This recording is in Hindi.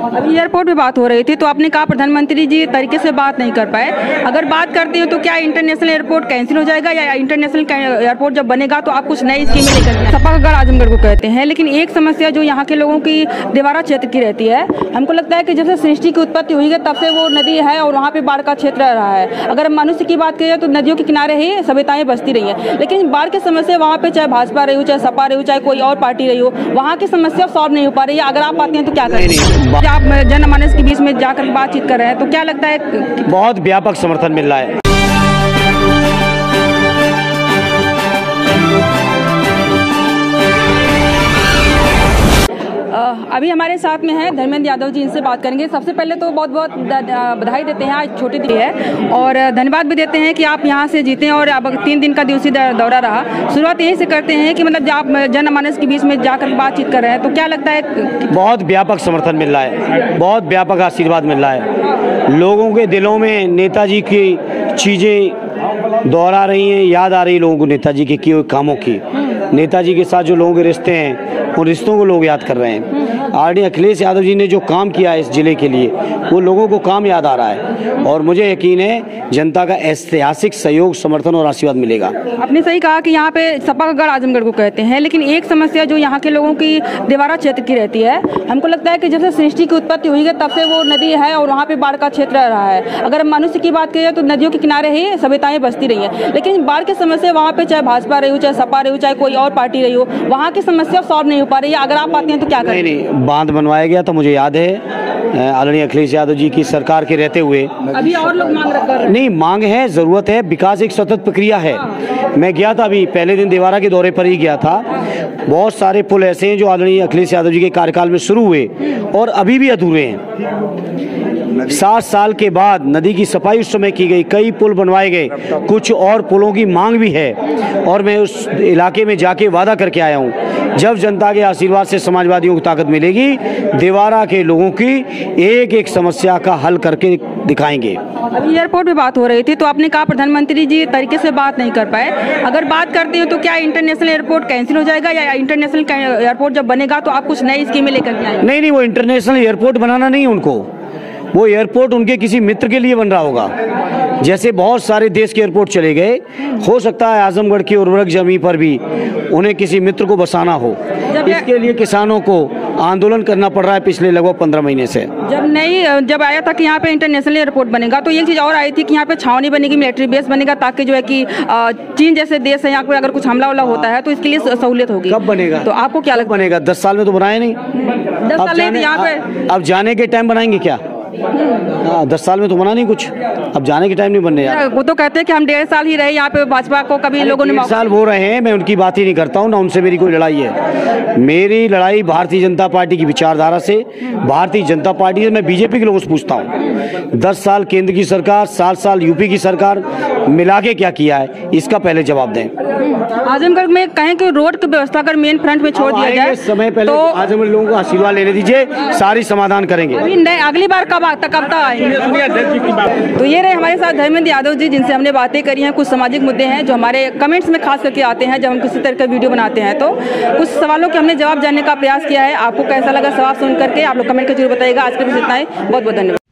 अभी एयरपोर्ट पे बात हो रही थी तो आपने कहा प्रधानमंत्री जी तरीके से बात नहीं कर पाए। अगर बात करते हैं तो क्या इंटरनेशनल एयरपोर्ट कैंसिल हो जाएगा या इंटरनेशनल एयरपोर्ट जब बनेगा तो आप कुछ नई स्कीमें लेकर सपा का गढ़ आजमगढ़ को कहते हैं, लेकिन एक समस्या जो यहाँ के लोगों की देवारा क्षेत्र की रहती है, हमको लगता है कि जब से सृष्टि की उत्पत्ति हुई है तब से वो नदी है और वहाँ पे बाढ़ का क्षेत्र रहा है। अगर मनुष्य की बात करें तो नदियों के किनारे ही सभ्यताएं बसती रही है, लेकिन बाढ़ की समस्या वहाँ पे चाहे भाजपा रही हो, चाहे सपा रही हो, चाहे कोई और पार्टी रही हो, वहाँ की समस्या सॉल्व नहीं हो पा रही है। अगर आप आते हैं तो क्या करेंगे? आप जनमानस के बीच में जाकर बातचीत कर रहे हैं तो क्या लगता है? बहुत व्यापक समर्थन मिल रहा है। अभी हमारे साथ में है धर्मेंद्र यादव जी, इनसे बात करेंगे। सबसे पहले तो बहुत बहुत बधाई देते हैं, आज छोटी दिन है, और धन्यवाद भी देते हैं कि आप यहाँ से जीते और अब 3 दिन का दिवसीय दौरा रहा। शुरुआत यहीं से करते हैं कि मतलब आप जनमानस के बीच में जाकर बातचीत कर रहे हैं तो क्या लगता है? बहुत व्यापक समर्थन मिल रहा है, बहुत व्यापक आशीर्वाद मिल रहा है। लोगों के दिलों में नेताजी की चीज़ें दोहरा रही हैं, याद आ रही लोगों को नेताजी के किए हुए कामों की। नेताजी के साथ जो लोगों के रिश्ते हैं उन रिश्तों को लोग याद कर रहे हैं। आदरणीय अखिलेश यादव जी ने जो काम किया है इस जिले के लिए, वो लोगों को काम याद आ रहा है और मुझे यकीन है जनता का ऐतिहासिक सहयोग, समर्थन और आशीर्वाद मिलेगा। आपने सही कहा कि यहाँ पे सपा का गढ़ आजमगढ़ को कहते हैं, लेकिन एक समस्या जो यहाँ के लोगों की देवारा क्षेत्र की रहती है, हमको लगता है कि जब से सृष्टि की उत्पत्ति हुई है तब से वो नदी है और वहाँ पे बाढ़ का क्षेत्र रहा है। अगर मनुष्य की बात करें तो नदियों के किनारे ही सभ्यताएं बसती रही है, लेकिन बाढ़ की समस्या वहाँ पे चाहे भाजपा रही हो, चाहे सपा रही हो, चाहे कोई और पार्टी रही हो, वहाँ की समस्या सॉल्व नहीं हो पा रही है। अगर आप आते हैं तो क्या करें? नहीं, बांध बनवाया गया तो मुझे याद है आदरणीय अखिलेश यादव जी की सरकार के रहते हुए। अभी और लोग मांग कर रहे हैं। नहीं, मांग है, जरूरत है, विकास एक सतत प्रक्रिया है। मैं गया था, अभी पहले दिन देवारा के दौरे पर ही गया था। बहुत सारे पुल ऐसे हैं जो आदरणीय अखिलेश यादव जी के कार्यकाल में शुरू हुए और अभी भी अधूरे हैं। 7 साल के बाद नदी की सफाई उस समय की गई, कई पुल बनवाए गए, कुछ और पुलों की मांग भी है और मैं उस इलाके में जाके वादा करके आया हूँ, जब जनता के आशीर्वाद से समाजवादियों को ताकत मिलेगी, देवारा के लोगों की एक एक समस्या का हल करके दिखाएंगे। अभी एयरपोर्ट पे बात हो रही थी तो आपने कहा प्रधानमंत्री जी तरीके से बात नहीं कर पाए। अगर बात करते हैं तो क्या इंटरनेशनल एयरपोर्ट कैंसिल हो जाएगा या इंटरनेशनल एयरपोर्ट जब बनेगा तो आप कुछ नई स्कीमें लेकर के आएंगे? नहीं, वो इंटरनेशनल एयरपोर्ट बनाना नहीं उनको, वो एयरपोर्ट उनके किसी मित्र के लिए बन रहा होगा। जैसे बहुत सारे देश के एयरपोर्ट चले गए, हो सकता है आजमगढ़ की उर्वरक जमीन पर भी उन्हें किसी मित्र को बसाना हो। इसके लिए किसानों को आंदोलन करना पड़ रहा है पिछले लगभग 15 महीने से। जब आया था कि यहाँ पे इंटरनेशनल एयरपोर्ट बनेगा तो एक चीज़ और आई थी कि यहाँ पे छावनी बनेगी, मिलिट्री बेस बनेगा, ताकि जो है कि चीन जैसे देश है यहाँ पे अगर कुछ हमला वमला होता है तो इसके लिए सहूलियत होगी। कब बनेगा? तो आपको क्या लगता है? बनेगा 10 साल में तो बनाया नहीं। 10 साल नहीं यहाँ पे, अब जाने के टाइम बनाएंगे क्या? हाँ, 10 साल में तो बना नहीं कुछ, अब जाने के टाइम नहीं बनने यार। वो तो कहते हैं कि हम 1.5 साल ही रहे यहाँ पे, भाजपा को कभी लोगों ने 1.5 साल वो रहे हैं, मैं उनकी बात ही नहीं करता हूँ, ना उनसे मेरी कोई लड़ाई है। मेरी लड़ाई भारतीय जनता पार्टी की विचारधारा से, भारतीय जनता पार्टी से। मैं बीजेपी के लोगों से पूछता हूँ, 10 साल केंद्र की सरकार, 7 साल यूपी की सरकार मिला के क्या किया है, इसका पहले जवाब दें। आजमगढ़ में कहें कि रोड की व्यवस्था अगर मेन फ्रंट में छोड़ दिया जाए समय पहले तो आजमगढ़ लोगों को आशीर्वाद लेने दीजिए, सारी समाधान करेंगे। अगली बार कब आएंगे? तो ये रहे हमारे साथ धर्मेंद्र यादव जी, जिनसे हमने बातें करी हैं। कुछ सामाजिक मुद्दे हैं जो हमारे कमेंट्स में खास करके आते हैं जब हम किसी तरह का वीडियो बनाते हैं, तो कुछ सवालों के हमने जवाब जानने का प्रयास किया है। आपको कैसा लगा सवाल सुन करके? आप लोग कमेंट कर जरूर बताइएगा। आज के लिए इतना ही, बहुत बहुत धन्यवाद।